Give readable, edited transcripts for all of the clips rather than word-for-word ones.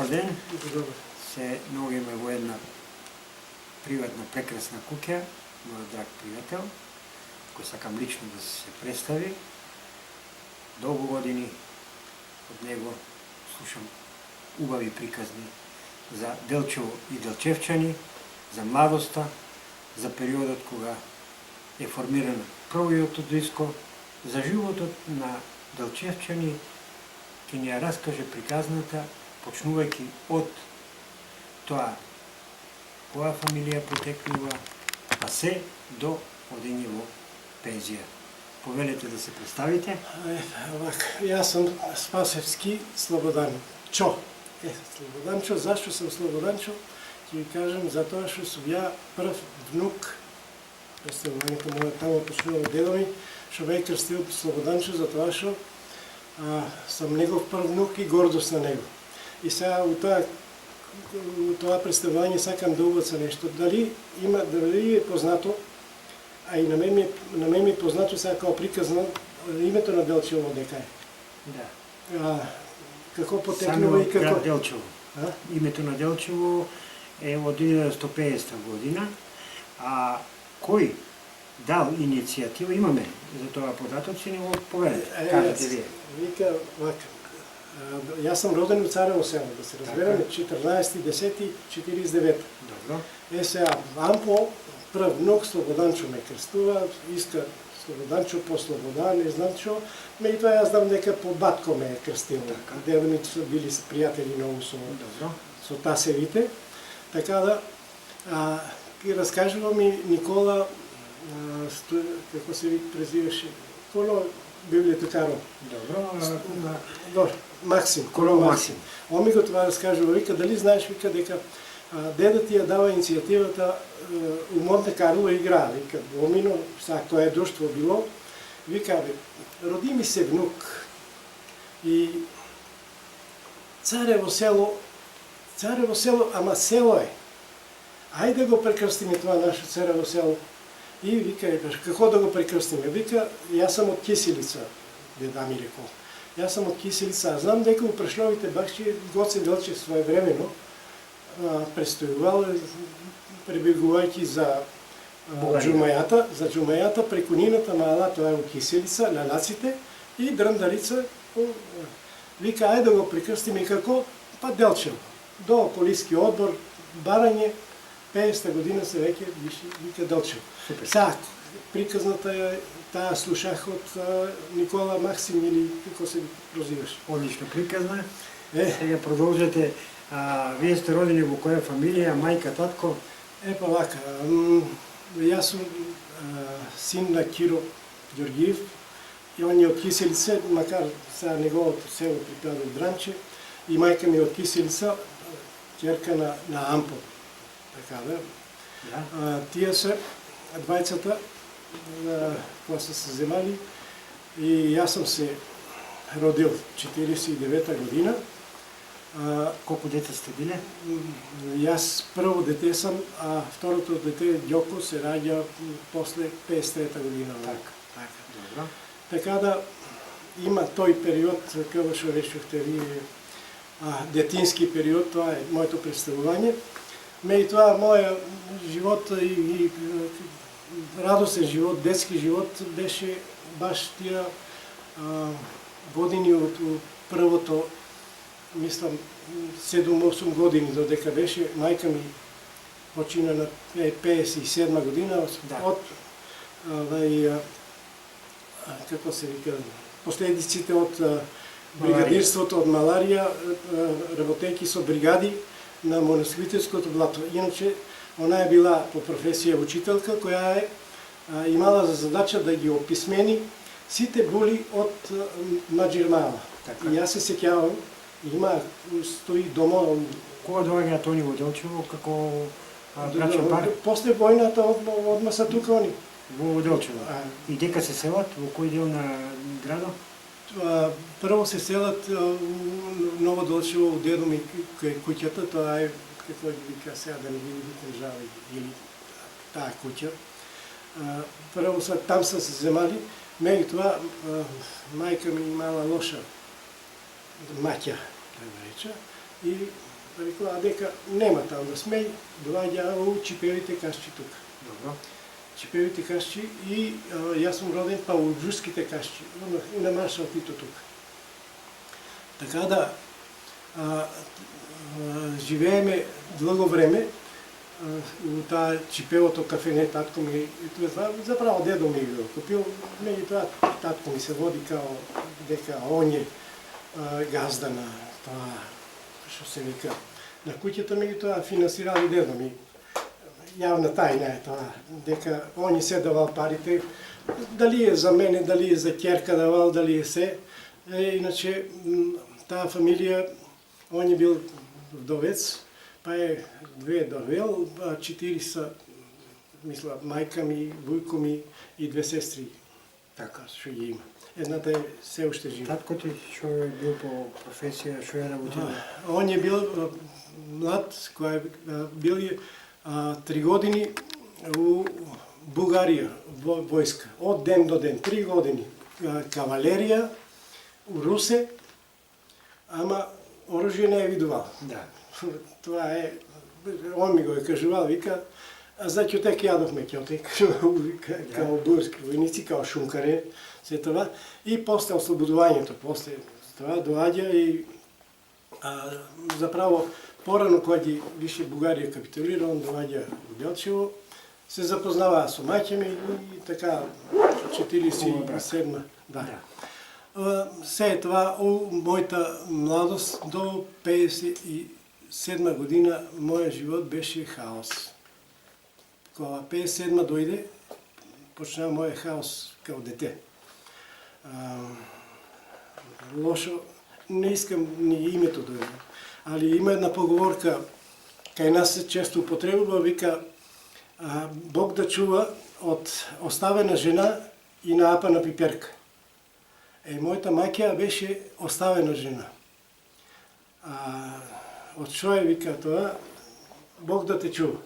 Добар ден. Добар. Се наоѓаме во една приватна, прекрасна куќа, мојот драг пријател, кој сакам лично да се представи. Долго години од него слушам убави приказни за Делчево и делчевчани, за младоста, за периодот кога е формирано првиот диско, за животот на делчевчани, ќе ни ја раскаже приказната, почнувајќи од тоа која фамилија потекнува, па се до одење во пензија. Повелете да се представите. Јас сум Спасевски Слободанчо. Слободанчо, зашто сум Слободанчо? Ќе ви кажам, затоа што сум ја прв внук, представувањето моје тамо почнува дедо ми, што ме крстил Слободанчо, затоа што сум негов прв внук и гордост на него. И сега у тоа представување сакам да убаца нешто. Дали е познато, а и на мен ми е познато сега као приказна името на Делчево дека е. Да. Како потекнува и како... Град Делчево. Името на Делчево е од 1950 година, а кој дал иницијатива, имаме за тоа податоци, не го поведете, кажете вие. Вика, вака, јас сум роден у Царево село, да се разбереме, 14.10.49. Добро. Сега, Ампо, прв внук, Слободанчо ме крстува, иска Слободанчо по Слобода, не знам што, меѓутоа јас знам дека по батко ме е крстил. Дедо ми били пријатели многу со тасевите. Така да, ќе раскажува ми Никола, како се ви презиваше, Коло библиотекаро. Добро. Максим, Коло Максим. Он ми го това раскажува, вика, дали знаеш, вика, дека дедо ти ја дава иницијативата у Монте Карло игра, вика, Домино, сега кое друштво било, вика, роди ми се внук и Царево село, ама село е. Ајде да го прекрстиме тоа наше Царево село. И вика, како да го прекрстиме? Вика, јас сам од Киселица, деда ми рекол. Јас сам од Киселица, знам дека у Прешловите бакши Гоце Делчев своевремено престојувал, пребегувајќи за Џумајата, преку нината мала, тоа е у Киселица, Лалаците и Дрндарица. Вика, ајде да го прекрстиме како? Па Делчево. До околиски одбор, барање, 50-та година се веќе вика Делчево. Сега, приказната таа слушах од Никола Максим или како се прозиваш. Одлично приказна. Сега продолжете. Вие сте родени во која фамилија, мајка, татко? Па вака, јас сум син на Киро Ѓоргиев и он е од Киселица, макар сега неговото село припада од Дранче, и мајка ми е од Киселица, ќерка на Ампо. Така да. Тие се двајцата кои се земали и јас сум се родил 49-та година. Колку дете сте биле? Јас прво дете сам, а второто дете Ѓоко се раѓа после 53-та година. Добро. Така да има тој период, како што речевте вие, детински период, тоа е моето представување. Меѓутоа, мојот живот и радосен живот, детски живот беше баш тие години од првото, мислам, 7-8 години додека беше, мајка ми почина на 57 година од како се вика, последиците од бригадирството од маларија, работејќи со бригади на Моносвителското блато. Иначе, она е била по професија учителка, која е имала за задача да ги описмени сите були од Маџирмала. И јас се сеќавам, стои дома... Кога доаѓаат они во Делчево, како брачен пар? После војната одма са тука они. Во Делчево? И дека се селат? Во кој дел на градот? Прво се селат Ново Делчево, у дедо ми кај куќата, тоа е, како вика сега да не ги видите жали, или таа куќа. Прво там се земали, меѓутоа мајка ми имала лоша маќа, да го реча, и рекла дека нема таму да сме, доаѓа у Чипевите кашчи тука. Добро. Чипевите кашчи и јас сум роден па у Джуските кашчи, и на Маршал Тито тука. Така да живееме длго време у таа Чипевото кафене, татко ми, това заправо дедо ми го купил, меѓутоа татко ми се води као дека он е газда на тоа, што се вика, на куќата, меѓутоа финансирали дедо ми. Јавна тајна е тоа, дека он е се давал парите, дали е за мене, дали е за ќерка давал, дали е се. Иначе таа фамилија, он е бил вдовец, па е две довел, 4 са, мисла, мајка ми, вујко ми и 2 сестри, така, што ги има. Едната е се уште жива. Татко ти што е бил по професија, што е работил? Он е бил млад, кој е бил 3 години у Бугарија, војска, од ден до ден, 3 години. Кавалерија у Русе, ама оружје не е видувал. Да. Тоа е, он ми го е кажувал, вика, за ќотек јадовме ќотек, као бурски војници, као шункаре, се това. И после ослободувањето, после това доаѓа и заправо порано кога ги више Бугарија капитулира, он доаѓа у Делчево, се запознаваа со маќа ми и така 47 да. Се е това у мојата младост до 57 година мојот живот беше хаос. Кога 57 дојде, почна мојот хаос као дете. Лошо, не искам ни името да е, али има една поговорка, кај нас се често употребува, вика Бог да чува од оставена жена и наапана пиперка. Мојата маќа беше оставена жена. Од шо е, вика тоа, Бог да те чува.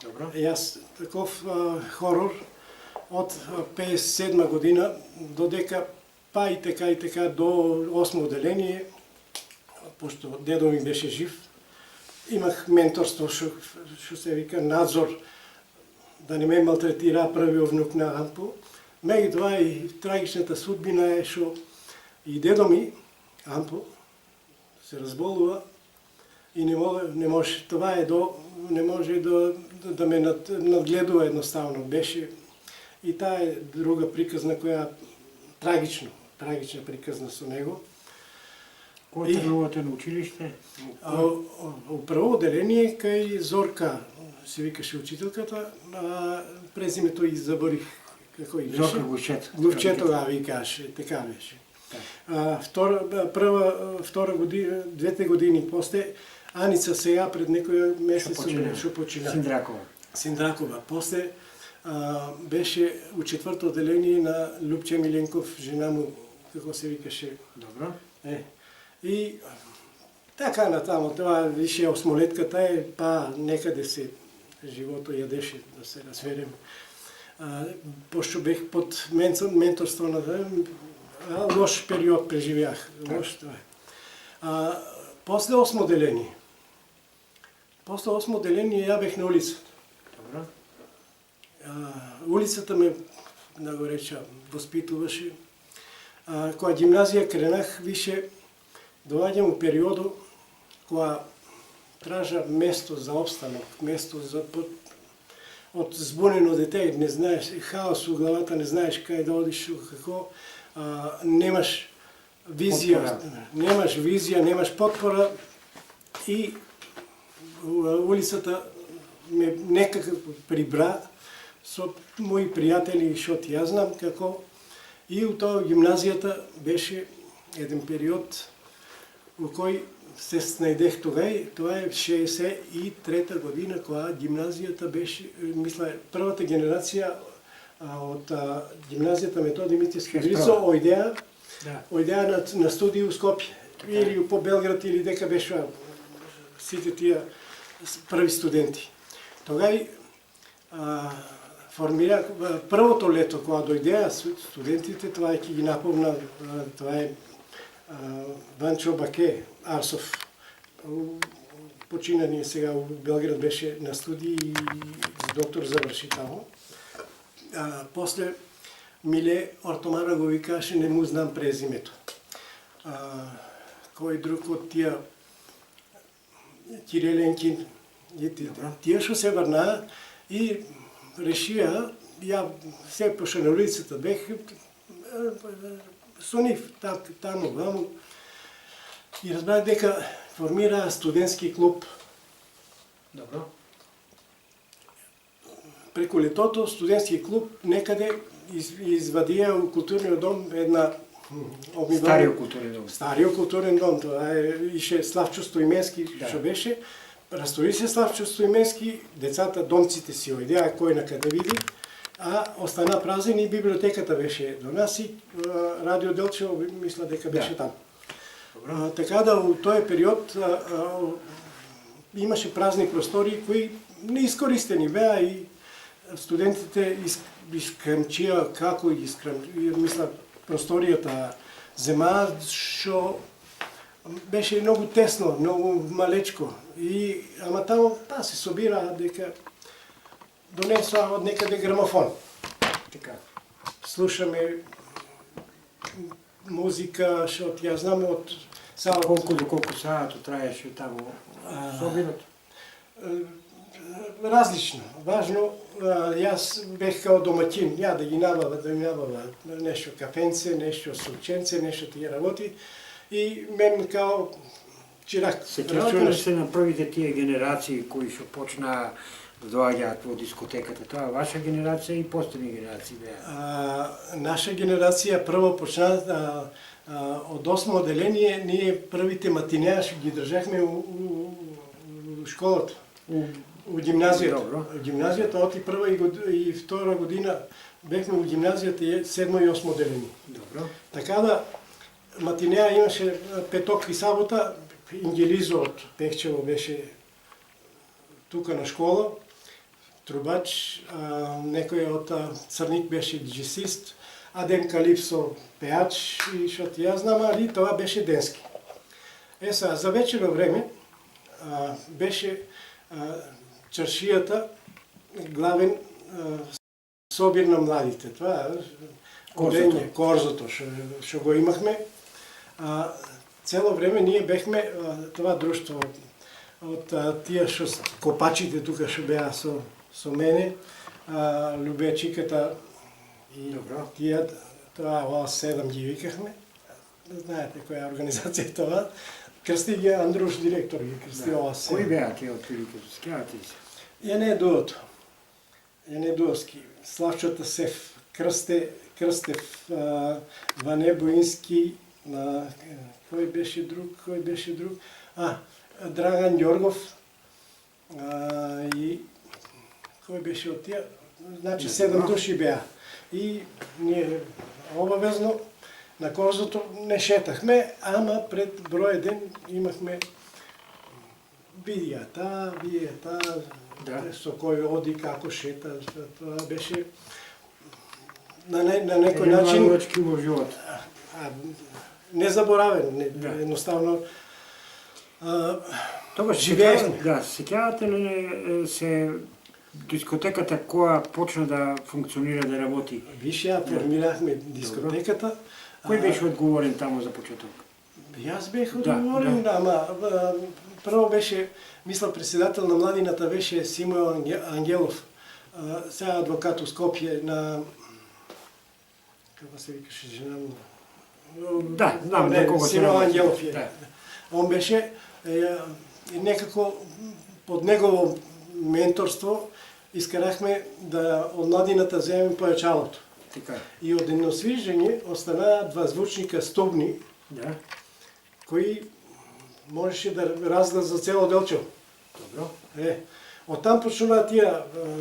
Добро. Јас таков хорор од 57 година додека па и така до 8 оделение, пошто дедо ми беше жив, имах менторство, што се вика надзор, да не ме малтретира првиот внук на Ампо. Меѓутоа и трагичната судбина е што и дедо ми, Ампо, се разболува и не може, това е не може да ме надгледува едноставно. Беше и таа е друга приказна која трагична приказна со него. Кој тренувате на училиште? Прво оделение кај Зорка се викаше учителката, презимето и заборих како и беше. Зорка Глувчет. Глувчетова викаше, така беше. Втора година, 2 години после, Аница сега пред некој месец што почина. Синдракова. После беше у 4-то оделение на Лупче Миленков, жена му, како се викаше. Добро. И така натаму, тоа више осмолетката е, па некаде се живото јадеше, да се разберем. Пошто бех под менторство на лош период преживеах. Лош тоа е. После 8 оделение. После 8 оделение ја бех на улицата. Добро. Улицата ме, да го реча, воспитуваше. Кога гимназија кренах, више доаѓам у периоду кога тража место за обстанок, место за од збунено дете, не знаеш, хаос у главата, не знаеш кај да одиш, како, немаш визија, немаш потпора и улицата ме некако прибра со мои пријатели, што ти ја знам, како и у тоа гимназијата беше еден период во кој се снајдех тогај, тоа е 63-та година, кога гимназијата беше, мисла, првата генерација од гимназијата Методи Митевски Грицо ојдеа на студии у Скопје, или по Белград, или дека беше сите тие први студенти. Тогај формира првото лето кога дојдеа студентите, тоа ќе ги напомна, тоа е Ванчо Баке Арсов, почина ни сега в Белград, беше на студии и доктор завърши там. После Миле Ортомара го викаше, не му знам през името. Кой друг от тия Кириленкин, тия ще се върна и решия, я все поша на улицата бех, сонив там, вамо, и разбрах дека формира студентски клуб. Добро. Преко летото студентски клуб некъде извадия у културния дом една Стариот културен дом. Стариот културен дом, това ише Славчо Стоименски, што беше. Разтори се Славчо Стоименски, децата, домците си ојдеа кој на къде види, а остана празен и библиотеката беше до нас и Радио Делчево, мисля дека беше там. Така да, у тој период имаше празни простори кои неискористени беа и студентите искрамчија како мисля, просторијата зема, што беше многу тесно, многу малечко. Ама таму се собира дека донесоа од некаде грамофон. Така. Слушаме музика, што ја знам од Колку до колку саато траеше таму собирот? Различно. Важно, јас бех као домаќин, ја да ги набава нешто кафенце, нешто сученце, нешто тие работи. И мен као чирак. Сеќавате ли се на првите тие генерации кои што почнаа да доаѓаат во дискотеката? Тоа ваша генерација и последни генерации беа? Наша генерација прво почна од 8 оделение, ние првите матинеа ги држахме у школата. У гимназијата. Гимназијата оти прва и втора година бехме у гимназијата 7 и 8 оделение. Добро. Така да матинеа имаше петок и сабота, Ингелизо од Пехчево беше тука на школа, трубач, некој од Црник беше джисист, Адем Калипсо пеач и што ти ја знам, али тоа беше денски. За вечерно време беше чаршијата главен собир на младите. Това е корзото што го имахме. Цело време ние бехме това друштво од тие што копачите тука што беа со мене, Любечиката и тие, тоа ОА7 ги викахме. Знаете која е организација тоа. Крсти ги Андруш директор ги крсти ОА7. Кои беа тие отприлike, скјавате се? Јане Дуото. Јане Дуовски, Славчо Тасев, Крстев, Ване Боински, кој беше друг? Драган Ѓоргов и кој беше од тие? Значи 7 души беа. И ние обавезно на корзото не шетахме, ама пред број ден имахме видијата, со кој оди, како шета, тоа беше на некој начин младочки во живот. Незаборавен, едноставно живеевме. Да, сеќавате ли се дискотеката која почна да функционира, да работи? Више, ја формирахме дискотеката. Кој беше одговорен таму за почеток? Јас бех одговорен, ама прво беше, мисля, председател на младината беше Симо Ангелов, сега адвокат у Скопје на... Како се викаше жена му? Да, знам, некога се Симо Ангелов е. Он беше некако под негово менторство искарахме да од младината земеме појачалото. И од едно свижење останаа два звучника стубни, кои можеше да разглед за цело Делчево. Добро. Оттам почнуваа тие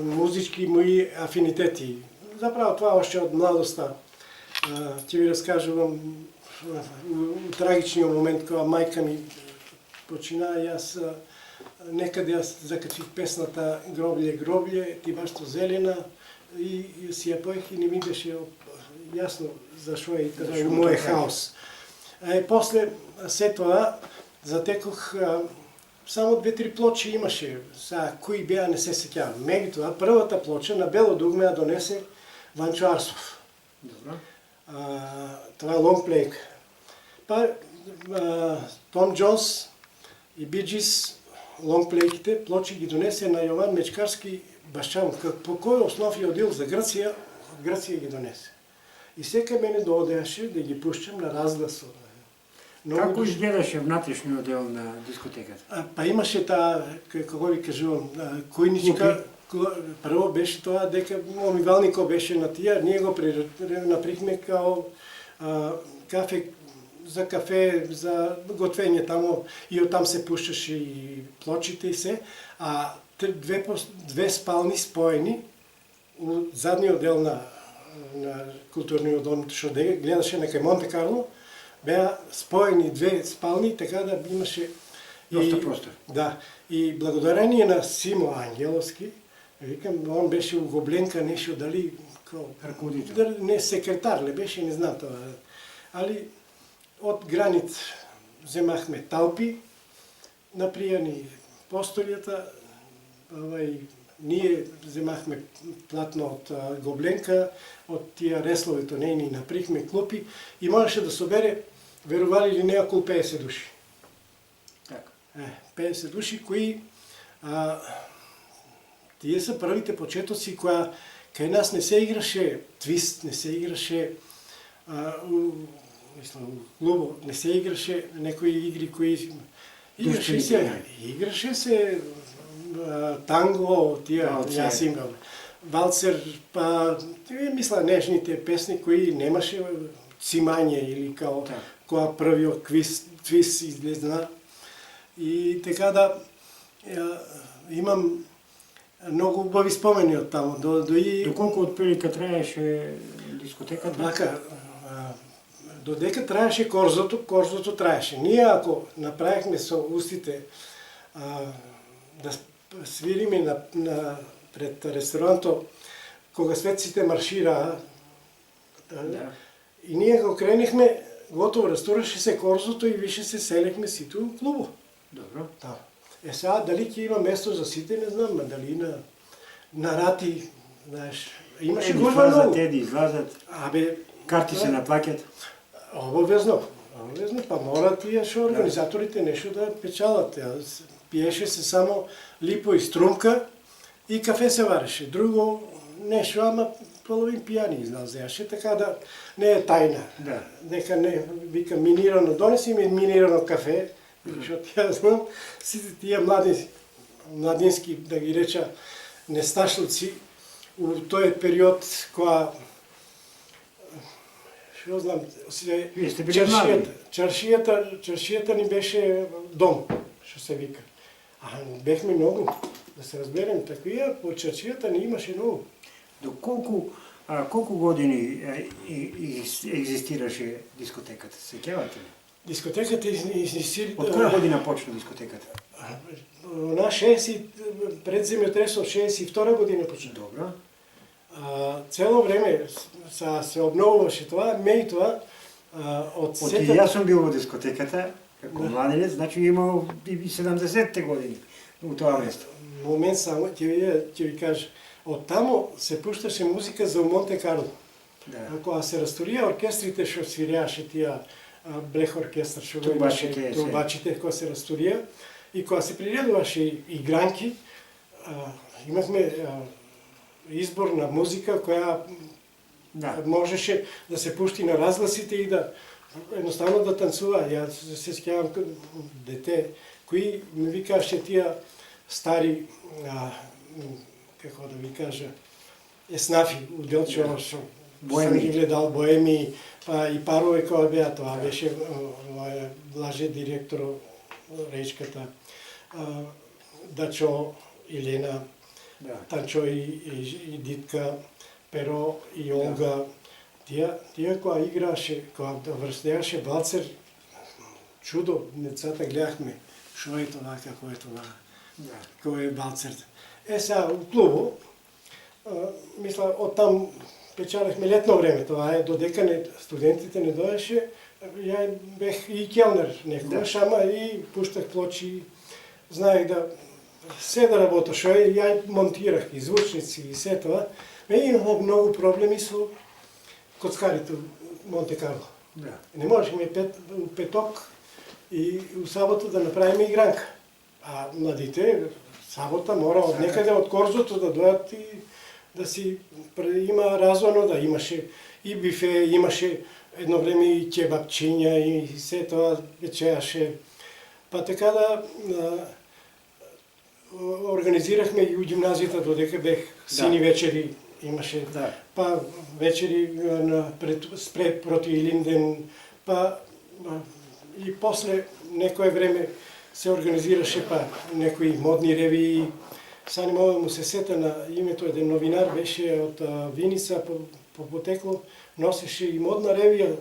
музички мои афинитети. Заправо тоа още од младоста. Ќе ви раскажувам у трагичниот момент кога мајка ми почина, јас некаде јас закачив песната Гробле, гробле, ти баш зелена и си ја поех и не ми беше јасно зашо е и мој хаос. После се тоа затекох само 2-3 плочи имаше. Сега, кои беа, не се сеќавам. Меѓутоа, првата плоча на бело дугме ја донесе Ванчо Арсов. Добро. Това е лонгплейк. Па, Том Джонс и Биджис, лонгплейките, плочи ги донесе на Јован Мечкарски Башчанов. По кој основ ја одил за Грција, од Грција ги донесе. И сека мене доодеше да ги пушчам на разглас. Како изгледаше внатрешниот дел на дискотеката? Па имаше таа, како ви кажувам, којничка. Прво беше тоа дека омивалникот беше на тие, ние го наприхме као кафе, за готвење тамо, и оттам се пушчаше и плочите и се, а две спални споени у задниот дел на културниот дом, што гледаше некај Монте Карло, беа споени две спални, така да имаше доста простор. Да, и благодарение на Симо Ангеловски, викам, он беше у Гобленка нешто, дали ръководител. Не, секретар ли беше, не знам това. Али од гранит земахме талпи, напријани постолјата, ние земахме платно од Гобленка, од тия ресловито нејни наприхме клупи и можеше да собере, верували ли не, околу 50 души. Така. 50 души кои тие се првите почетоци која кај нас не се играше твист, не се играше клубо, не се играше некои игри кои играше се танго, тие јас имам валцер, па мисла нежните песни кои немаше цимање или као која првиот твист излезна. И така да имам многу убави спомени од таму. Доколку отприлика траеше дискотеката? Така, додека траеше корзото траеше. Ние ако направихме со устите да свириме пред ресторанто, кога светците маршираа, и ние го кренихме, готово растураше се корзото и више се селехме сите у клубо. Добро. Сега, дали ќе има место за сите, не знам, дали на рати, знаеш, имаше гужва многу. Те излазат, карти се наплакат. Обовезно, па мора тие организаторите нешто да печалат. Пиеше се само липо и струмка и кафе се вареше. Друго нешто, ама половин пијани излазеаше, така да не е тајна. Дека не, вика, минирано, донеси ми минирано кафе, защото ја знам, сите тие младински, да ги реча, несташлици, у тој период која, што знам, чаршијата ни беше дом, што се вика. Бехме многу, да се разберем, таквија, по чаршијата ни имаше многу. До колку години екзистираше дискотеката? Сеќавате ли? Дискотеката екзистира... Од која година почна дискотеката? Предземјотресот 62 година почна. Добро. Цело време се обновуваше това, меѓутоа од сета... Јас сум бил во дискотеката, како младенец, значи имал и 70-те години у тоа место. Момент само, ќе ви кажа. Од тамо се пушташе музика за Монте Карло. Кога се расторија оркестрите што свиреаше тија блех оркестар, што го имаше, трубачите, кога се расторија, и кога се приредуваше игранки, имавме избор на музика која можеше да се пушти на разгласите и да едноставно да танцува. Јас се сеќавам дете кои ми викаше тие стари, како да ви кажа, еснафи, уделчо, што сам ги гледал, боеми, па и парове кои беа, тоа беше Блаже директор речката, Дачо, Илена, Танчо и Дитка, Перо и Олга. Тие која играше, која врстеаше валцер, чудо, децата гледахме, што е тоа, како е тоа, кој е валцер. Сега, у клубо, мисла, оттам печалехме летно време, тоа е, додека студентите не доеше, ја бех и келнер некогаш, ама и пуштах плочи, знаех се да работя, што ја монтирах и звучници и се тоа. Имах многу проблеми со коцкарите у Монте Карло. Да. Не можехме у петок и у сабота да направиме игранка. А младите сабота мора од некаде од корзото да дојдат и да си има развано, да имаше и бифе, имаше едно време и кебапчиња и се тоа вечераше. Па така да организирахме и у гимназијата додека бех сини вечери имаше. Да. Па вечери на спред проти Илинден, па и после некое време се организираше па некои модни ревии. Са не мога да му се сета на името, еден новинар беше од Виница по потекло, носеше и модна ревија,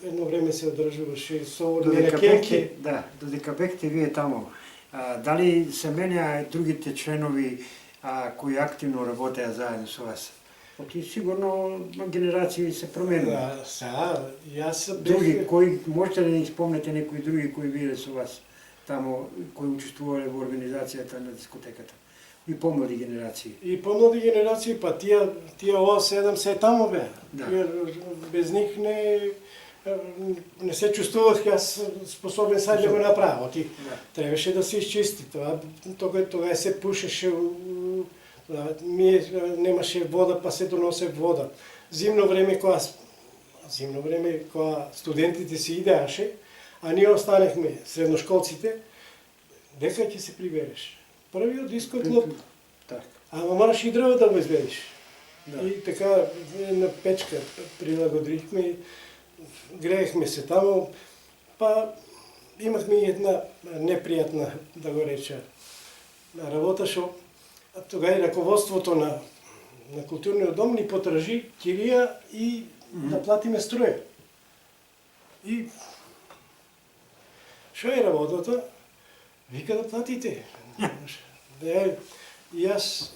едно време се одржуваше со манекенки. Да, додека бехте вие тамо, дали се менеа другите членови кои активно работеа заедно со вас? Оти сигурно генерации се променува. Јас Други, кои, можете ли да ни спомнете некои други кои биле со вас тамо, кои учествувале во организацијата на дискотеката? И помлади генерации. И помлади генерации, па тие ова 7 се таму беа. Да. Без нив не се чувствувах јас способен сај да го направам. Да. Требаше да се изчисти. Тоа се пушеше, немаше вода, па се доносе вода. Зимно време кога студентите си идеаше, а ние останехме средношколците, дека ќе се прибереш. Првиот диско клуб, Так. ама мораш и дрво да го изведиш. Да. И така на печка прилагодрихме, греехме се таму, па имахме и една непријатна, да го реча, работа, што тога и раководството на културниот дом ни потражи кирија и да платиме струја. И што е работата? Вика да платите. И јас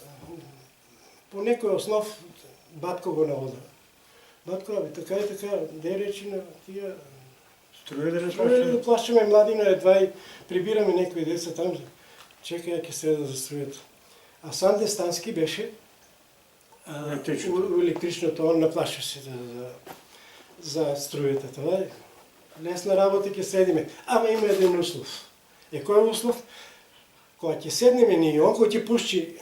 по некој основ батко го навода. Батко, така и така, де речи на тие Струја да струја да плащаме младина, едва и прибираме некои деца там, чекај ќе се за струјата. А Санде Стански беше електричното, он наплашаше за струјата. Това лесна работа ќе седиме. Ама има еден услов. Кој услов? Кога ќе седнеме ние, он кој ќе пушчи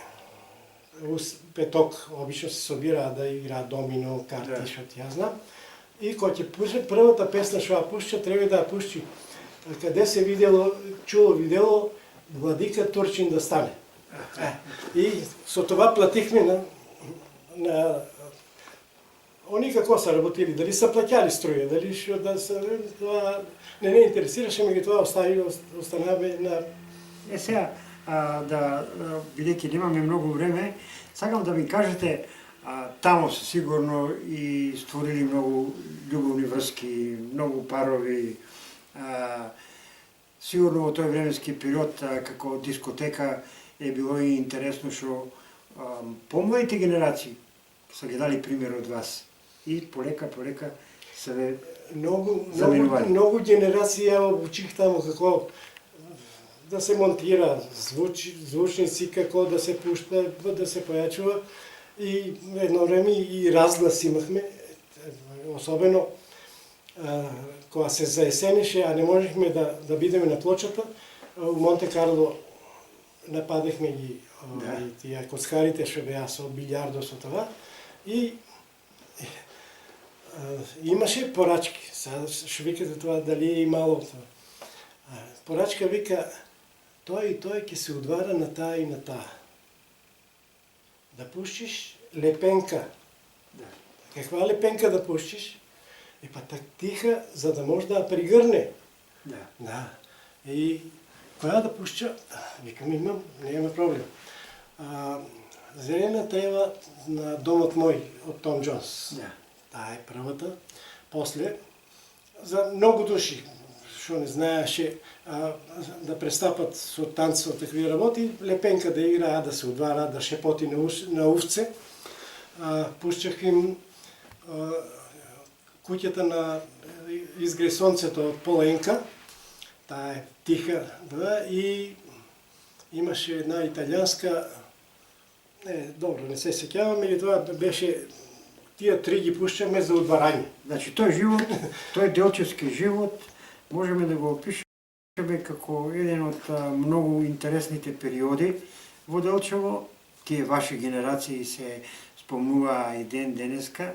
петок, обично се собираат да играат домино, карти, што ти ја знам. И кога ќе пуши првата песна што ја пушча, треба да ја пушчи каде се чуло видело Владика Турчин да стане. И со това платихме на они како се работили, дали се плаќали струја, дали што да се тоа не интересираше, меѓу тоа останавме на сега, бидејќи немаме многу време, сакам да ми кажете, тамо се сигурно и створили многу љубовни врски, многу парови. Сигурно во тој временски период, како дискотека, е било и интересно што помладите генерации са ги дали пример од вас. И полека се ве заменували. Многу генерации ја обучих тамо како да се монтира звучници, како да се пушта, да се појачува. И едно време и разглас имахме, особено кога се заесенеше, а не можехме да бидеме на плочата, у Монте Карло нападехме ги тие коцкарите што беа со билјардо со това и имаше порачки. Сега што викате тоа дали е имало тоа. Порачка вика тој и тој ќе се удвара на таа и на таа. Да пушчиш лепенка. Каква лепенка да пушчиш? И па так тиха, за да може да ја пригрне. Да. И која да пушча? Викам, имам, нема проблем. Зелена трева на домот мој од Том Джонс. Таа е првата. После, за многу души, што не знаеше да престапат со танци, со такви работи, лепенка да играат, да се удвараат, да шепоти на увце. Пушчах им куќата на Изгре сонцето од Поленка. Таа е тиха, да, и имаше една италианска, добро, не се сеќавам, или това беше, тия три ги пушчаме за одварање. Значи тој живот, тој делчевски живот, можеме да го опишеме како еден од многу интересните периоди во Делчево. Тие ваши генерации се спомнуваа и денеска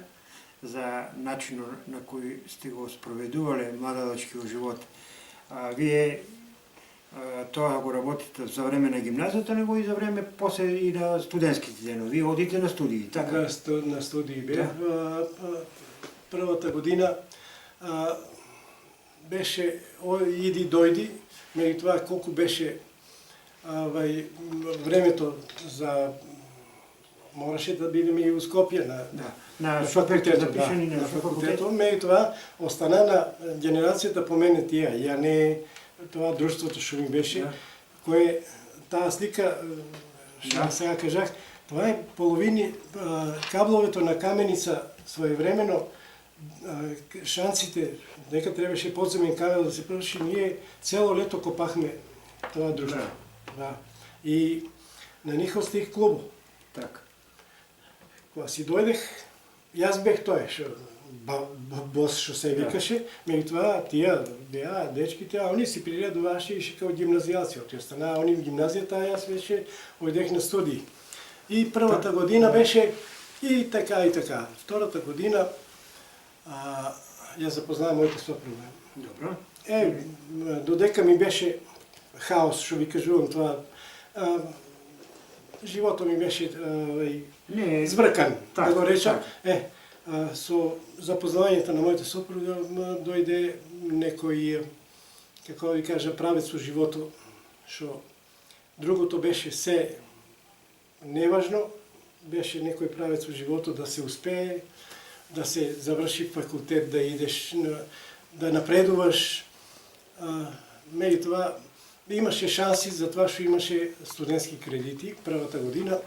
за начинот на кој сте го спроведувале младалечкиот живот. Вие тоа го работите за време на гимназијата, него и за време после и на студентските денови. Вие одите на студии, така? На студии бев. Првата година беше иди дојди, меѓутоа колку беше времето за мораше да бидеме и у Скопје на факултетот, запишани на факултетот, меѓутоа остана на генерацијата по мене тие, ја не тоа друштвото што ми беше, кое таа слика, што сега кажах, това е половини кабловето на Каменица своевремено, шанците, дека требаше подземен кабел да се прврши, ние цело лето копахме тоа друштво. Да. И на нихов стих клуб. Така. Кога си дојдех, јас бех тој што бос што се викаше, меѓутоа тие беа дечките, а они си приредуваше и као гимназијалци, оти останаа они в гимназијата, а јас веќе ојдех на студии. И првата година беше и така и така. Втората година ја запознаа моите сопруга. Добро. Додека ми беше хаос, што ви кажувам тоа, животот ми беше збркан, да го речам. Со запознавањето на моите сопруга дојде некој, како да ви кажа, правец со животот, што другото беше се неважно, беше некој правец со животот да се успее, да се заврши факултет, да идеш, да напредуваш. Меѓутоа, имаше шанси за тоа што имаше студентски кредити. Првата година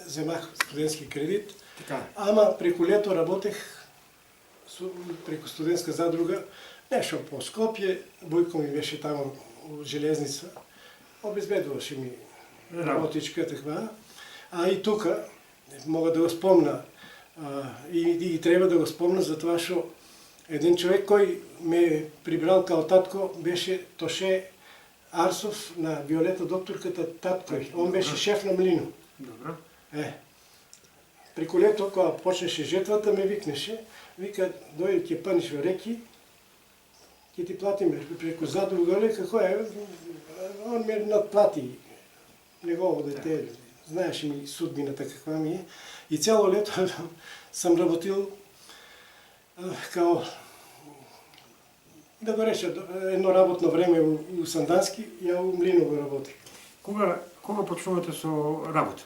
земах студентски кредит, ама преку лето работех преку студентска задруга, нешто по Скопје, Бојко ми беше таму у железница, обезбедуваше ми работичка таква, а и тука мога да го спомна и треба да го спомна за тоа што еден човек кој ме прибрал као татко беше Тоше Арсов на Виолета докторката татко. Он беше шеф на млино. Добро. Преку лето, кога почнеше жетвата, ме викнеше, вика, дојде ќе паниш во реки, ќе ти платиме преку задруга, како е, он ме надплати негово дете, знаеше ми судбината каква ми е, и цело лето сам работил као, да го реча, едно работно време у Сандански, ја у млино го работих. Кога почнувате со работа?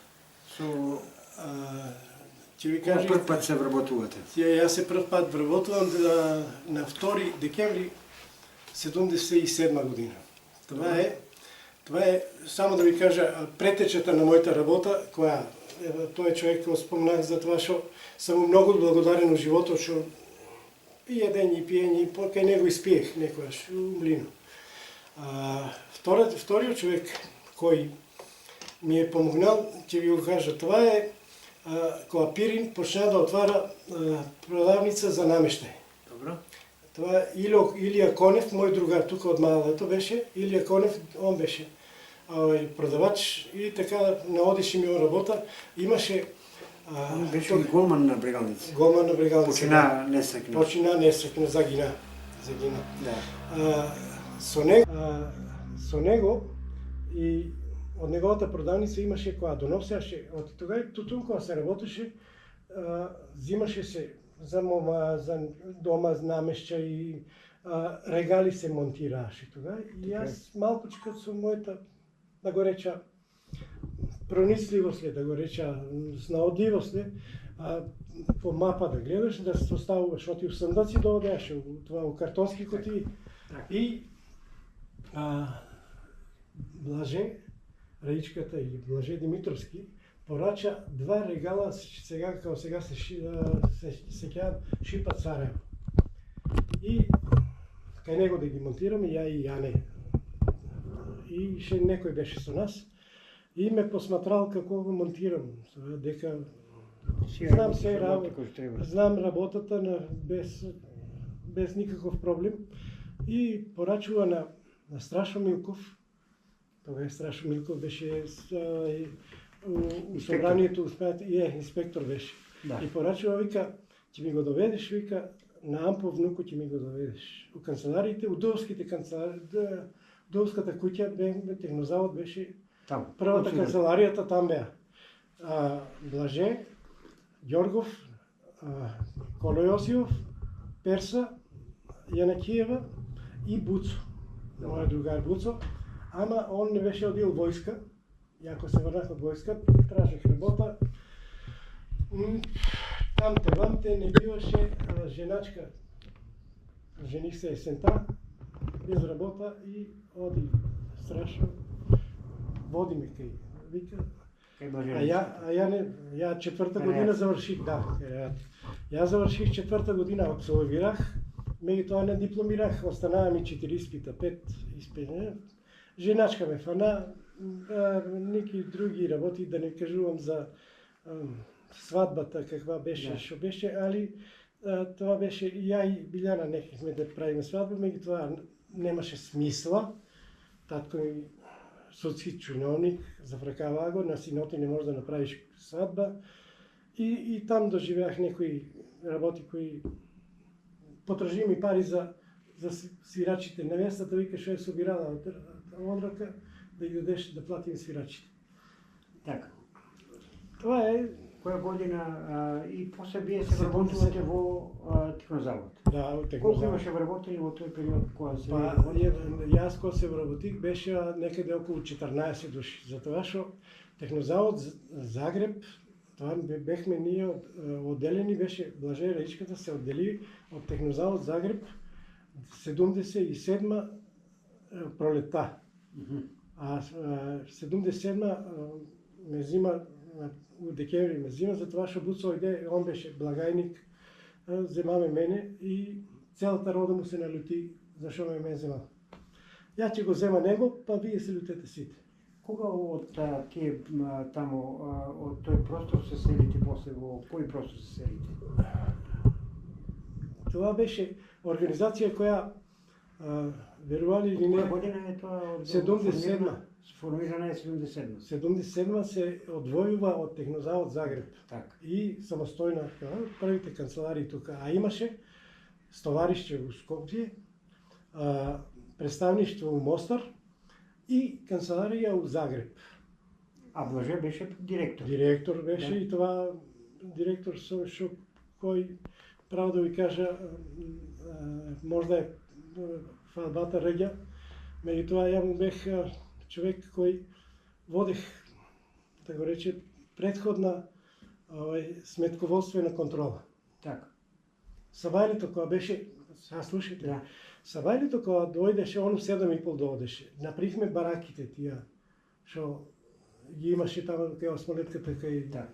Ќе ви кажа, прв пат се вработувате? Јас се прв пат вработувам на 2 декември 1977 година. Това е, само да ви кажа, претечата на мојата работа, која тој човек кој спомнах за тоа што сум многу благодарен у животот што и јадење и пиење и кај него испиех некојаш у млино. Вториот човек кој ми е помогнал, ќе ви го кажа, това е кога Пирин почна да отвара продавница за намештај. Добро. Това е Илија Конев, мој другар тука од малото беше, Илија Конев, он беше продавач и така наодише ми работа. Имаше Он беше и голман на брегалница. Голман на брегалница. Почина несрекно. Почина несрекно, загина. Да. Со него и од неговата продавница имаше која доносеше, од тога тутун кога се работеше, зимаше се за мома, за дома, намешчај, регали се монтирааше тога. И јас малкучка со мојата, да го реча, проницливост, да го реча, снаодливост, по мапа да гледаш, да се составуваш, оти у сандаци доодеше, това у картонски кутии. И Блаже Раичката или Блаже Димитровски порача 2 регала, сега како сега се сеќавам, Шипа Царево. И кај него да ги монтираме, ја и Јане. и ше некој беше со нас и ме посматрал како го монтирам, дека знам се работа, знам работата без никаков проблем и порачува на Страшо Милков. Тога Страшо Милков беше у собранието, инспектор беше. Да. И порачува, вика, ќе ми го доведеш, вика, на Ампов внуко ќе ми го доведеш. У канцелариите, у Довските канцелари, Довската куќа, Технозавод беше Там. првата канцеларијата там беа. Блаже, Ѓоргов, Коло Јосијов, Перса, Јанакиева и Буцо. Мојот другар Буцо. Ама он не беше одил војска. Јако се врнах од војска, тражех работа. Тамте, не биваше женачка. Жених се есента, без работа и оди Страшно. Води ме кај, вика. Ја четврта година заврших, да. Ја заврших четврта година, абсолвирах. Меѓутоа не дипломирах, останаа ми 4 испита, 5 испита. Женачка ме фана, неки други работи, да не кажувам за свадбата каква беше, што беше, али тоа беше, ја и Билјана нехме да правиме свадба, меѓутоа немаше смисла. Татко ми судски чиновник, зафракава го, на синоти не може да направиш свадба. И там доживеах некои работи кои потражи ми пари за свирачите. Невестата вика што е собирала од одрака да ги дадеш да платим свирачите. Така. Това е. Која година и после вие се вработувате во Технозавод? Да, во Технозавод. Колку имаше вработени во тој период кога се јас кога се вработих беше некаде околу 14 души. Затоа што Технозавод Загреб, тоа бехме ние одделени, беше Блаже Раичката се оддели од Технозавод Загреб 77 пролета. А 77 ме зима у декември ме зима, затоа што Буцо иде, он беше благајник, земаме мене и целата рода му се налюти зашо ме земал. Ја ќе го зема него, па вие се лютете сите. Кога од тие тамо, од тој простор се селите после во кој простор се селите? Това беше организација која, верували или не, Која година е тоа? 77. Сформирана е 77. 77 се одвојува од Технозавод Загреб. Така. И самостојна, првите канцеларии тука, а имаше стовариште у Скопје, представништво у Мостар и канцеларија у Загреб. А Блаже беше директор. Директор беше, да. И това директор со што кој право да ви кажа можда е фалбата рѓа, меѓутоа ја му бех човек кој водех, да го рече, предходна сметководствена контрола. Така. Сабајлито кога беше, сега слушайте, Да. Сабајлито кога дојдеше, он у 7:30 доодеше. Направихме бараките тие, што ги имаше таму кај осмолетката кај. Да.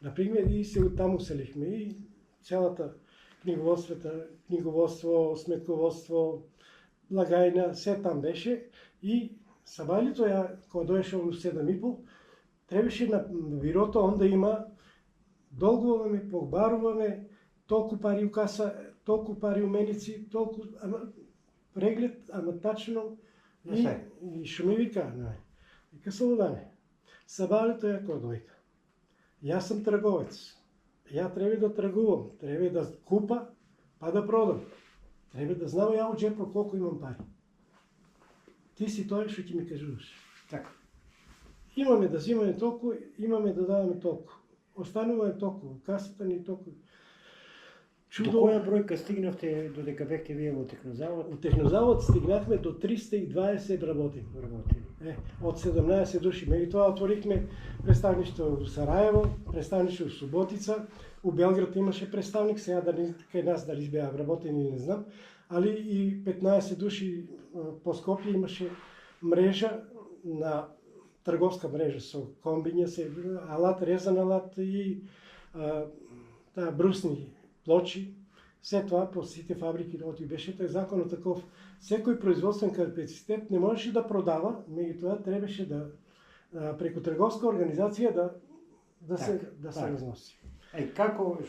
Направихме и се таму селихме и целата книговодство, сметководство, благајна, се там беше и Сабајлито кога доеше у 7:30, требаше на бирото он да има долгуваме, побаруваме, толку пари у каса, толку пари у меници, толку преглед, ама тачно и што ми вика, вика Слободане, Сабајлито кога дојде. Јас сум трговец. Ја треба да тргувам, треба да купа, па да продам. Треба да знам ја од джепот колку имам пари. Ти си тој што ќе ми кажуваш. Така. Имаме да взимаме толку, имаме да даваме толку. Останува е толку, касата ни толку. До која бројка стигнавте додека бевте вие во Технозавод? Во Технозавод стигнахме до 320 работени. Од 17 души. Меѓутоа отворихме представништво у Сараево, представништво у Суботица, у Белград имаше представник, сега кај нас дали беа вработени не знам, али и 15 души по Скопје имаше мрежа на трговска мрежа со комбиња, алат, резан алат и таа брусни плочи, се тоа по сите фабрики оти беше тој законот таков. Секој производствен капацитет не можеше да продава, меѓутоа требаше да преку трговска организација да се разноси.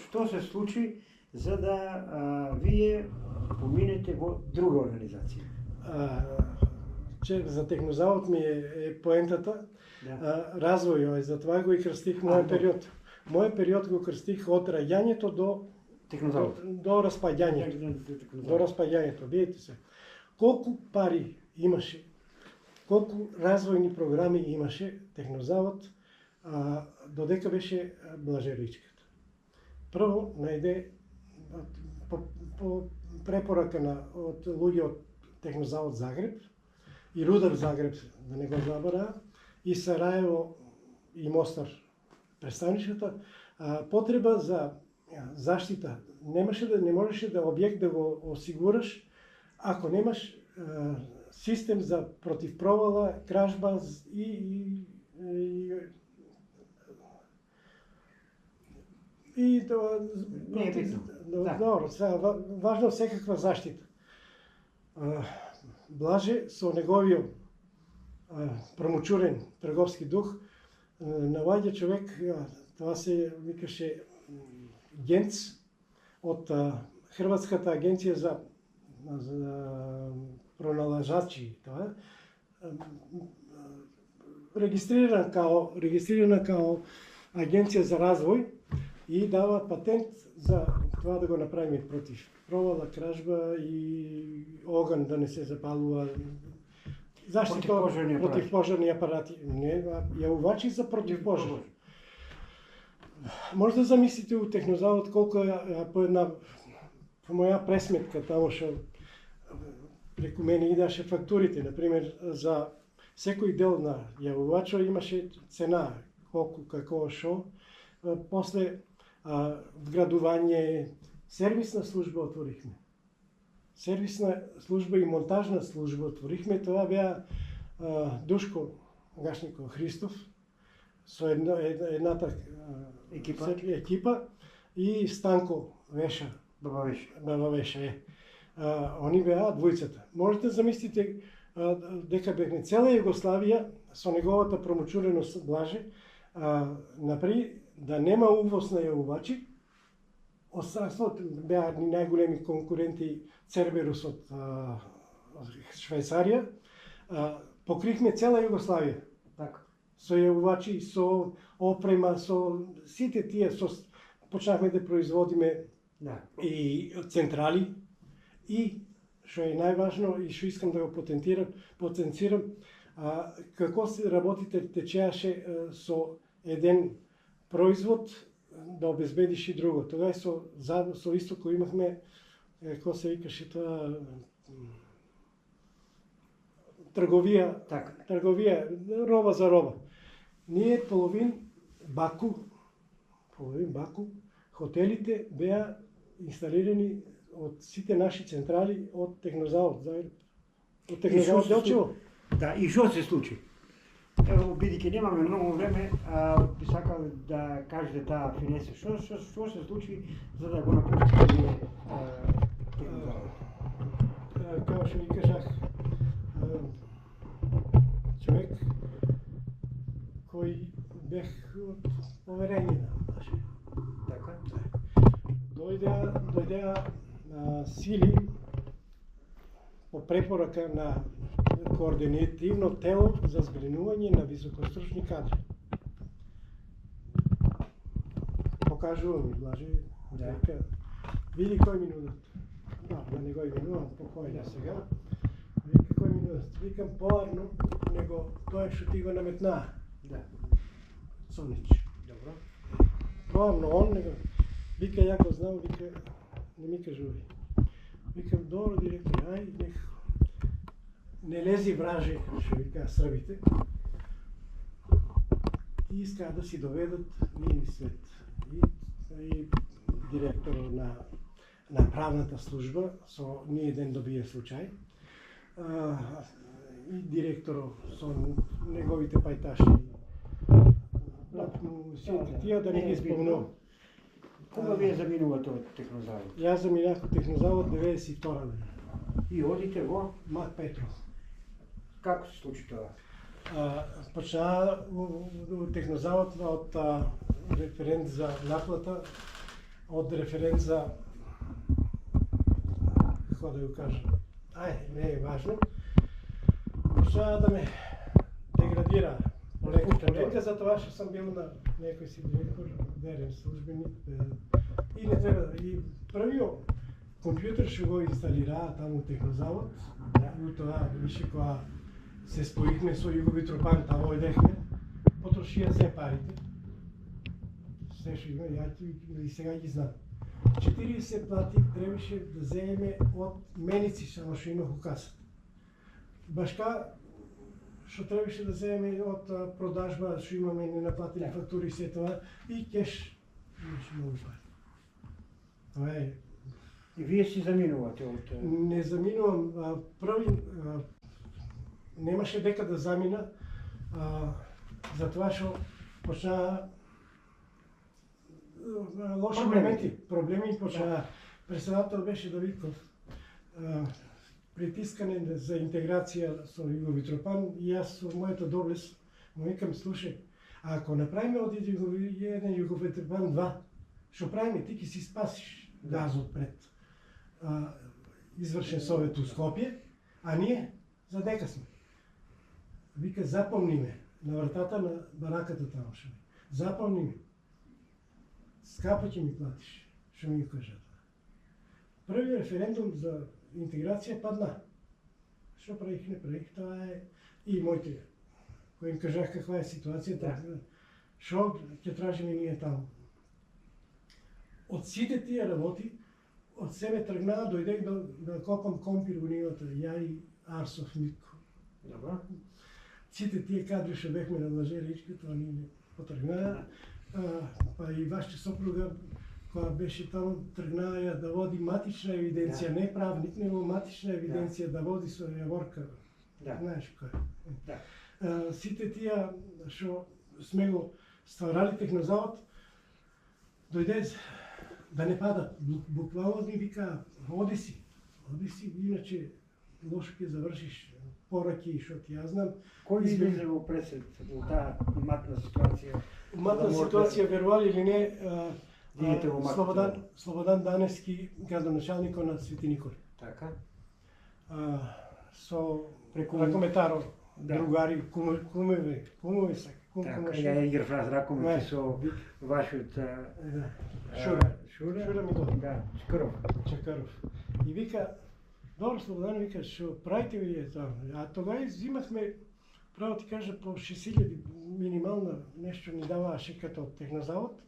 Што се случи за да вие поминете во друга организација? Че за Технозавод ми е поентата, развој, затоа го и крстих мојот период. Мојот период го крстих од раѓањето до распаѓањето. До распаѓањето. Видите се, колку пари имаше, колку развојни програми имаше Технозавод, додека беше Блажевичката. Прво најде по препорака од луѓе од Технозавод Загреб и Рудар Загреб, да не го забора, и Сараево и Мостар представничката, потреба за заштита. Не можеше да објект да го осигураш ако немаш систем за противпровала, кражба и тоа не е битно. Добро, важно секаква заштита. Блаже со неговиот промучурен трговски дух наоѓа човек, тоа се викаше Генц од Хрватската агенција за проналажачи, тоа регистрирана као агенција за развој и дава патент за тоа да го направиме против провала, кражба и оган да не се запалува. Зашто противпожарни апарати? Не, јавувачи за противпожар. Може да замислите у Технозавод колку по моја пресметка тамо што преку мене идаше фактурите, например за секој дел на јавувачо имаше цена, колку, како, шо. После вградување, сервисна служба отворихме. Сервисна служба и монтажна служба отворихме. Тоа беа Душко Гашников Христов со едната екипа и Станко Веша. Баба Веша. Они беа двојцата. Можете да замислите дека бевме цела Југославија со неговата промучуреност Блаже, напри да нема увоз на јавувачи. Останството беа најголеми конкуренти Церберус од Швајцарија. Покрихме цела Југославија. Така. Со јавувачи, со опрема, со сите тие, почнавме да производиме и централи и што е најважно и што искам да го потенцирам, како се работите течеаше со еден производ да обезбедиш и друго. Тогаш со Истоко имахме, како се викаше тоа, трговија, роба за роба. Ние половин Баку, хотелите беа инсталирани од сите наши централи од Технозавод Загреб. Од Технозавод Делчево. Да, и што се случи? Ево, бидејќи немаме многу време, би сакал да кажете таа финеса. Што се случи за да го напуштите вие Технозавод? Како што ви кажах, човек кој бех од поверење на Блаже. Така? Дојдеа сили по препорака на координативно тело за збринување на високостручни кадри. Покажува ми Блаже, дека види кој минутот. Да не го именувам покојна сега. Вика кој минутот. Викам поарно него тоа што ти го наметнаа. Да. Сонич. Добро. Поарно он него. Вика ја го знам, вика не ми кажувај. Викам добро директор, ај не лези враже, што вика србите. И искаа да си доведат нивни свет. И директорот на правната служба, со ние ден добија случај, и директорот со неговите пајташи, сите тие да не ги спомнувам. Кога вие заминувате од Технозавод? Јас заминах од Технозавод 92 година. И одите во? Мак Петров. Како се случи тоа? Почна у Технозавод од референт за наплата, од референт за, како да го кажам, не е важно, почна да ме деградира полека, за тоа што сам бил на некој си директор, верен службеник, и не треба, и првиот компјутер што го инсталираа таму у Технозавод, и у тоа више кога се споихме со Југовитропан, таму одехме, потрошија се парите. Се што има, ја и сега ги знам. 40 плати требаше да земеме од меници, само што имах у касата. Башка што требаше да земеме од продажба, што имаме ненаплатени фактури и се тоа, и кеш, имаше многу пари. Тоа е. И вие си заминувате од... Не заминувам, немаше дека да замина, затоа што почнаа лоши проблеми почнаа. Председател беше Давидков, притискане за интеграција со Југовитропан, и јас со мојата доблест му викам, слушај, ако направиме од еден Југовитропан 2, што правиме, ти ќе си спасиш газот пред извршен совет у Скопје, а ние за дека сме. Вика, запомни ме на вратата на бараката таму што ми. Запомни ме. Скапо ќе ми платиш, што ми кажа тоа. Првиот референдум за интеграција падна. Што правих, не правих, тоа е и моите, кои им кажах каква е ситуацијата, што ќе тражиме ние таму. Од сите тие работи, од себе тргнаа, дојдех да копам компир во нивата, ја и Арсов Митко. Добро. Сите тие кадри што бехме на Лажеричка, тоа ни потргнаа, па и вашата сопруга, која беше таму, тргнаа ја да води матична евиденција, не правник, него матична евиденција да води со јаворка. Знаеш која. Сите тие што сме го стварали Технозавод, дојде да не пада. Буквално ни вика, оди си, иначе лошо ќе завршиш, пораки, што ти ја знам. Кој излезе во пресед во таа матна ситуација? Матна ситуација, верували или не, Слободан Даневски, градоначалникот на Свети Николе. Така. Со ракометаров, другари, кумови се. Така, ја играв ракомет со вашиот Шура Мидов. Да, Чакаров. И вика, добро, Слободан, вика, што правите вие тоа? А тогава взимахме, право ти кажа, по 6000 минимална нешто ни даваше като Технозавод.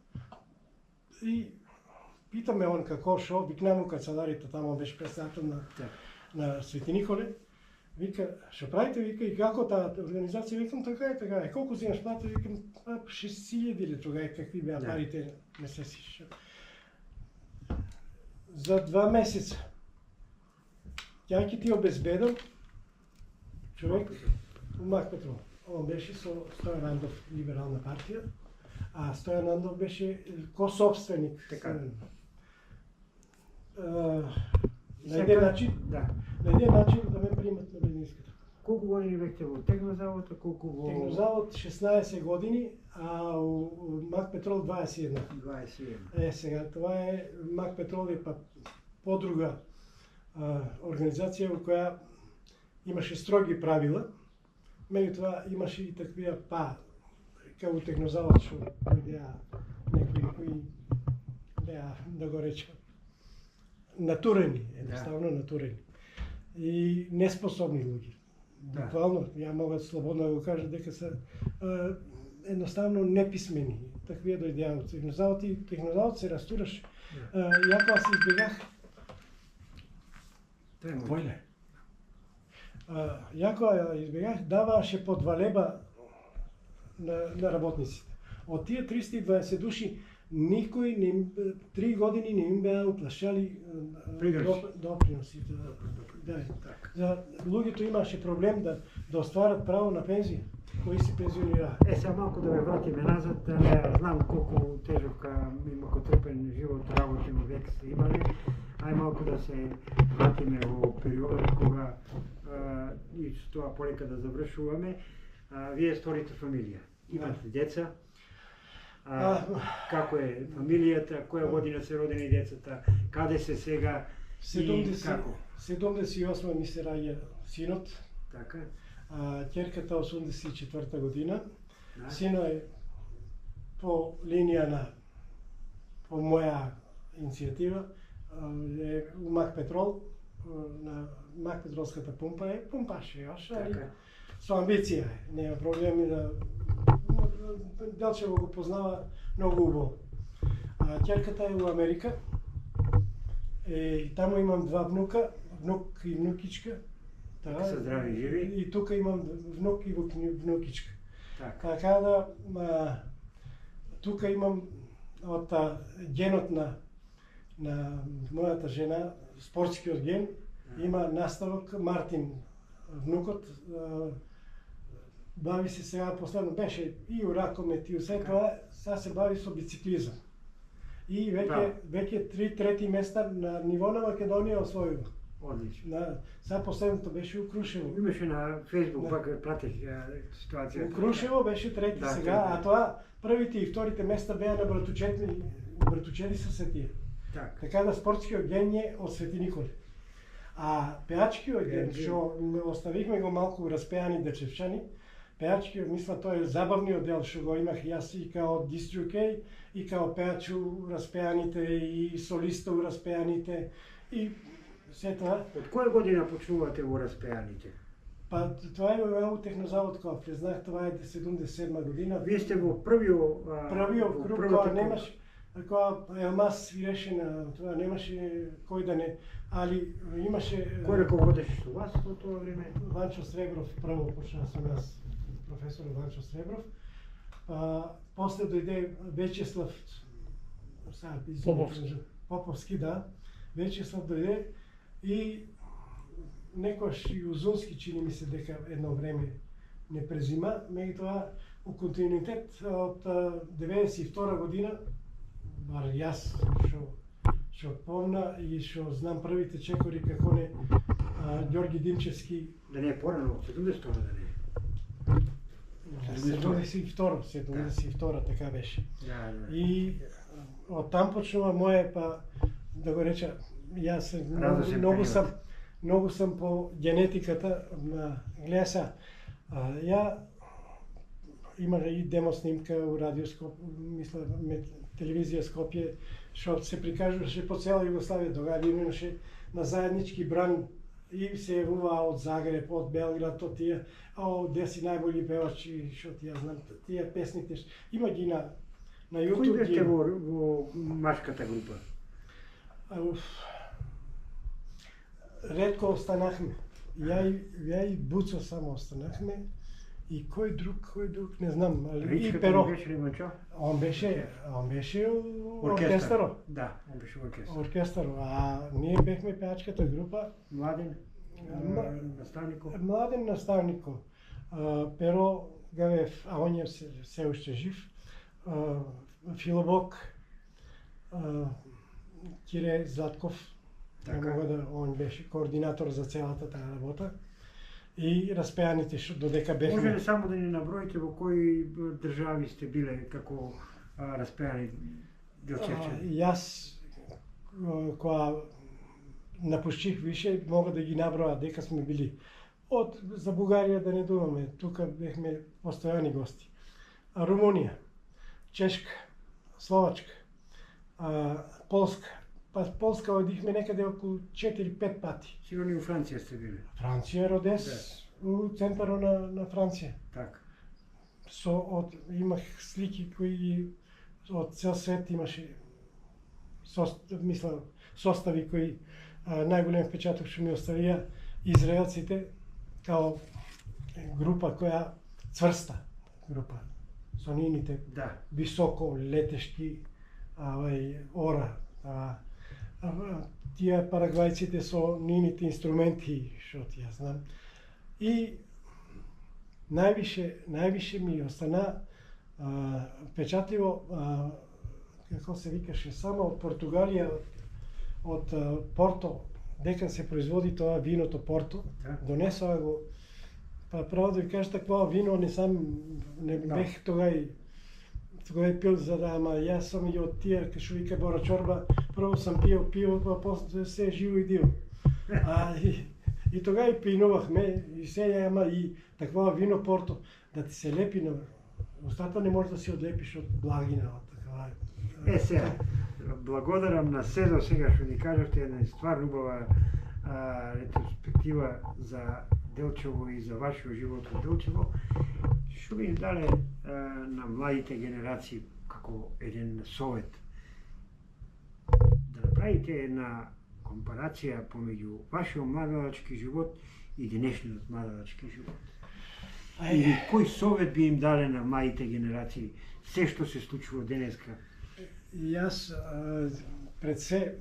И питаме он како, шо, викнемо канцеларите, тамо беше председател на Свети Николе. Вика, што правите, вика, и како таа организација? Викам, така е. Колку взимаш плата? Викам, 6000 или тогава какви беа парите, не се сиш. За 2 месеца. Ја ќе ти обезбедам човек у Мак Петров. Он беше со Стојан Андов, либерална партија, а Стојан Андов беше ко-собственик. Така. На еден начин да ме примат на Бединската. Колку години бевте во Технозавод, а колку во... Технозавод 16 години, а у Мак Петрол 21. 21. Сега, това е, Мак Петрол е па подруга организација во која имаше строги правила, меѓутоа имаше и таквија како Технозавод што дојдеа некои кои беа, да го речем, натурени, едноставно натурени и неспособни луѓе. Буквално, ја мога слободно да го кажа дека се едноставно неписмени. Таквија дојдеа од Технозавод и Технозавод се растураше. Ја кога се избегах војна. Ја кога избегах, даваше по 2 леба на работниците. Од тие 320 души, никој 3 години не им беа уплашали доприносите. За луѓето имаше проблем да остварат право на пензија. кои се пензионира. Сега малко да ме вратиме назад, знам колко тежок и мъкотрпен живот, работен век сте имали. Ай малко да се вратиме во периодот кога и с това полека да завршуваме. Вие створите фамилија, имате деца. Како е фамилијата, која година се родени децата, каде се сега и како? 78 ми се раѓа синот, Така. ќерката 84 година. Да. Сино е по линија по моја иницијатива, е у Мак Петрол, на Мак Петролската пумпа е пумпаш још, али со амбиција е, нема проблеми да Делчево го познава многу убаво. Ќерката е у Америка, таму имам два внука, внук и внукичка. Така се здрави и живи. И тука имам внук и внукичка. Така да, тука имам од генот на мојата жена, спортскиот ген, има наставок Мартин, внукот, бави се сега последно, беше и у ракомет и у се тоа, сега се бави со бициклизам. И веќе 3 места на ниво на Македонија освојува. Одлично. Сега последното беше у Крушево. Имаше на Фейсбук, пак пратих ситуацијата. У Крушево беше трети сега, а тоа првите и вторите места беа на братучеди со се тие. Така да спортскиот ген е од Свети Николи. А пеачкиот ген, што оставихме го малку распеани дечевчани, пеачкиот, мисла, тоа е забавниот дел што го имах јас и као диструкеј, и као пеач у распеаните, и солиста у распеаните, и се тоа. Од која година почнувате во распеаните? Па тоа е во Технозавод кога признах, тоа е 77 година. Вие сте во првиот круг, кога немаш, кога Елмаз свиреше на тоа, немаше кој да не, али имаше... Кој раководеше со вас во тоа време? Ванчо Сребров прво почна со нас, професор Ванчо Сребров. После дојде Вечеслав Поповски, да. Вечеслав дојде и некојаш и Узунски, чини ми се дека едно време не презима, меѓутоа у континуитет од 92 година, бар јас што помна и што знам првите чекори како не Ѓорги Димчевски. Да не е порано, 70 да не е. 72 така беше. Да. И од там почнува моје, па да го реча, јас многу сум по генетиката, гледа се, ја има и демо снимка у радиоскоп, мисля, телевизија Скопје, што се прикажуваше по цела Југославија, тогава имаше на заеднички бран и се јавуваа од Загреб, од Белград, од тие, де си најбољи певачи, што тие знам, тие песните, има ги на YouTube. Кој бевте во машката група? Ретко останахме. Ја и Буцо само останахме. И кој друг, не знам, али и Перо. Беше ли Манчо? Он беше оркестаро. Да, он беше оркестар. Оркестаро, а ние бевме пеачката група. Младен наставников. Младен наставников. Перо Гавев, а он е се уште жив. Филобок, Кире Златков. Он беше координатор за целата таа работа. И распеаните што додека бевме. Може ли само да ни наброите во кои држави сте биле како распеани делчевчани? Јас кога напуштих више, мога да ги наброја дека сме били за Бугарија да не думаме, тука бевме постојани гости. Румунија, Чешка, Словачка, Полска. Па Полска одихме некаде околу 4-5 пати. Сигурно и у Франција сте били. Франција, Родес, у центарот на Франција. Така. Имах слики кои од цел свет имаше, состави кои најголем впечаток што ми оставија израелците као група која цврста група со нините високо летешки ора. Тие парагвајците со нините инструменти, што ти ја знам. И највише ми остана впечатливо, како се викаше, само од Португалија, од Порто, дека се производи тоа виното Порто, донесоа го. Па право да ви кажа, такво вино не бех тогај пил, за да, ама јас сум и од тие, што вика Бора Чорба, прво сам пиел пиво, па после се живо и диво. И тога и пинувахме, и сега ама и таква вино Порто, да ти се лепи на устата, не можеш да си одлепиш од благина, од такава. Сега, благодарам на Седо сега што ни кажавте една стварно убава ретроспектива за Делчево и за вашиот живот во Делчево, што би дале на младите генерации како еден совет да направите една компарација помеѓу вашиот младалачки живот и денешниот младалачки живот. Или кој совет би им дале на младите генерации, се што се случува денеска? Јас пред се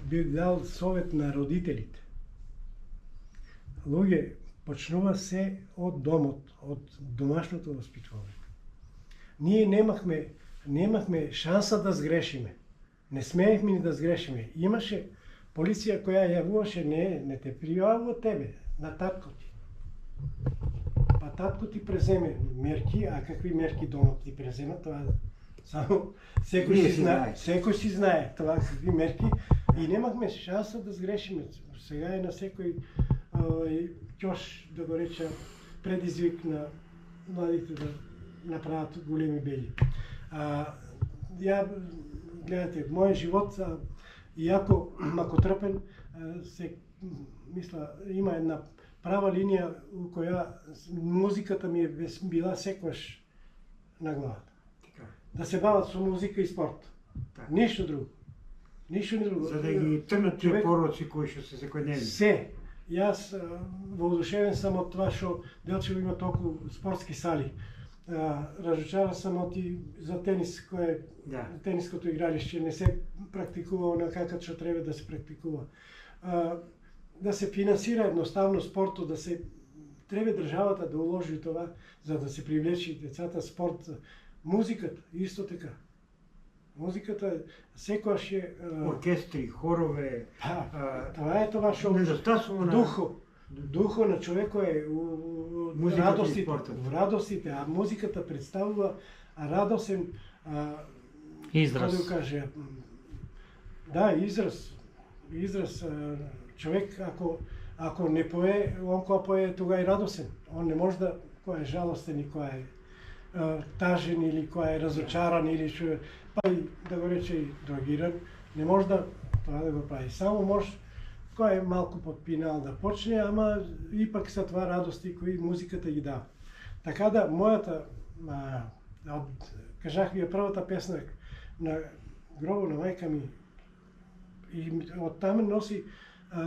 би дал совет на родителите. Луѓе, почнува се од домот, од домашното воспитување. Ние немахме шанса да сгрешиме. Не смеевме ни да сгрешиме. Имаше полиција која јавуваше, не те пријавува тебе, на татко ти. Па татко ти преземе мерки, а какви мерки домот ти презема, тоа само секој си знае тоа какви мерки, и немахме шанса да сгрешиме. Сега е на секој ќош, да го речем, предизвик на младите да направат големи бели. Ја, гледате, мојот живот, иако макотрпен, се мисла, има една права линија у која музиката ми е била секогаш на главата. Да се бават со музика и спорт. Ништо друго. Ништо друго. За да ги трнат тие пороци кои што се секојдневни. Се. Јас воодушевен сам од тоа што Делчево има толку спортски сали. Разочаран сам од и за тенис, тениското игралиште не се практикува онакака што треба да се практикува. Да се финансира едноставно спортот, да се треба државата да уложи това, за да се привлечи децата спорт. Музиката исто така. Музиката секогаш е оркестри, хорове. Това е тоа што духо на човекот е у радостите, а музиката представува радосен израз. Да каже, да, израз. Човек ако не пое, он кога пое тога е радосен. Он не може да кој е жалостен и кој е тажен или кој е разочаран или што па и да го рече и дрогиран, не може да тоа да го прави. Само може кој е малку подпинал да почне, ама ипак се тоа радости кои музиката ги дава. Така да мојата кажах ви првата песна на гробот на мајка ми и од таму носи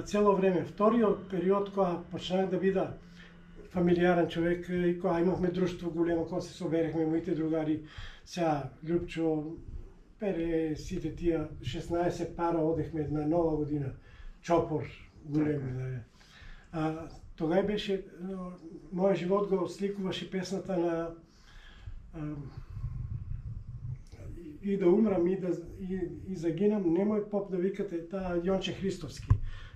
цело време. Вториот период кога почнах да бида фамилиарен човек и кога имавме друштво големо, кога се соберехме моите другари, сега Љупчо, Пере, сите тие 16 пара одехме на Нова година, чопор голем. Тогај беше, мојот живот го сликуваше песната на и да умрам и загинам, немој поп да викате, таа Јонче Христовски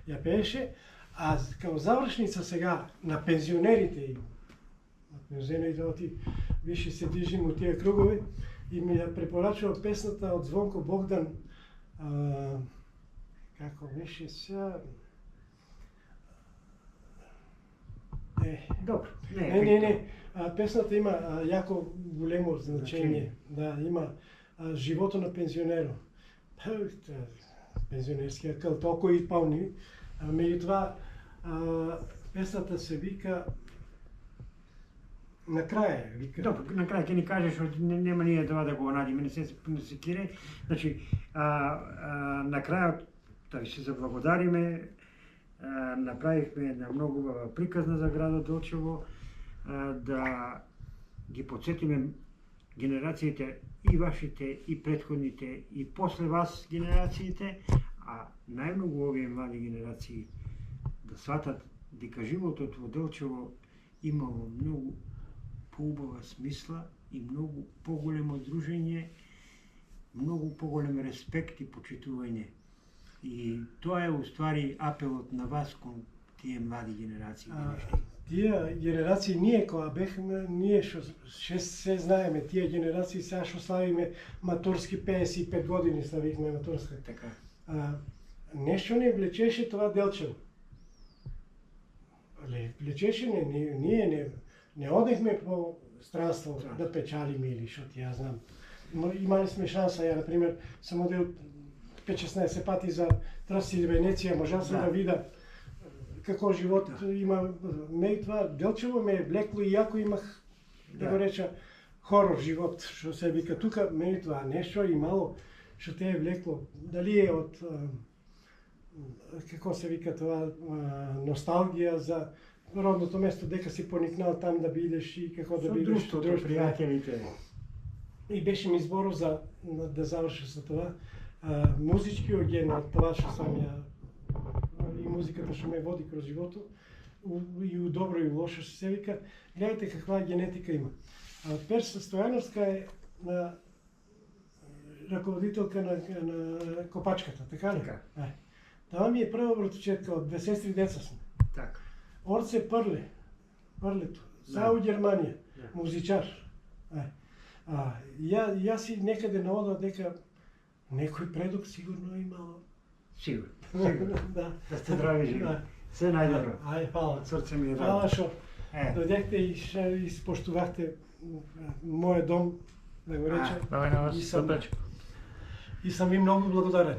ја пееше. А као завршница сега на пензионерите више се движим у тие кругови и ми ја препорачува песната од Звонко Богдан, како беше сега... Добро. Не. Песната има јако големо значење. Да, има живото на пензионерот. Пензионерскиот кал толку и пълни. Меѓутоа, песната се вика на крај. Добро, на крај ќе ни кажеш, нема ние тоа да го најдеме, не се кире. Значи, на крајот да ви се заблагодариме, направивме една многу убава приказна за градот Делчево, да ги подсетиме генерациите и вашите, и претходните, и после вас генерациите, а најмногу овие млади генерации да сватат дека животот во Делчево имало многу поубава смисла и многу поголемо дружење, многу поголем респект и почитување. И тоа е уствари апелот на вас кон тие млади генерации. Тие генерации ние која бехме, ние што се знаеме, тие генерации сега што славиме маторски 55 години славихме маторска. Така. Нешто не влечеше това Делчево. Влечеше ние не одехме по странство да печалиме или што ти ја знам. Имали сме шанса, ја, например, сам одел 5-16 пати за Трас или Венеција, можел сум да видам како живот има. Ме това Делчево ме е влекло и јако имах, да го реча, хорор живот, што се вика. Тука ме това нешто имало што те е влекло. Дали е од како се вика тоа, носталгија за родното место, дека си поникнал там да бидеш и како да бидеш друштвото, пријателите. И беше ми изборов за да завршам со това. Музичкиот ген од тоа што сам ја и музиката што ме води кроз животот, и у добро и у лошо што се вика, гледајте каква генетика има. Перса Стојановска е раководителка на Копачката, така ли? Така. Таа ми е прва братовчетка, од 2 сестри деца сме. Така. Орце Прлето, са у Германија, музичар. Јас си некаде наода дека некој предок сигурно имало. Сигурно. Да. Да сте здрави живи. Се најдобро. Ај, фала. Срце ми е драго. Фала што дојдехте и испоштувахте мојот дом, да го речем. Давај на вас, И сам- Пепечко. И сам ви многу благодарен.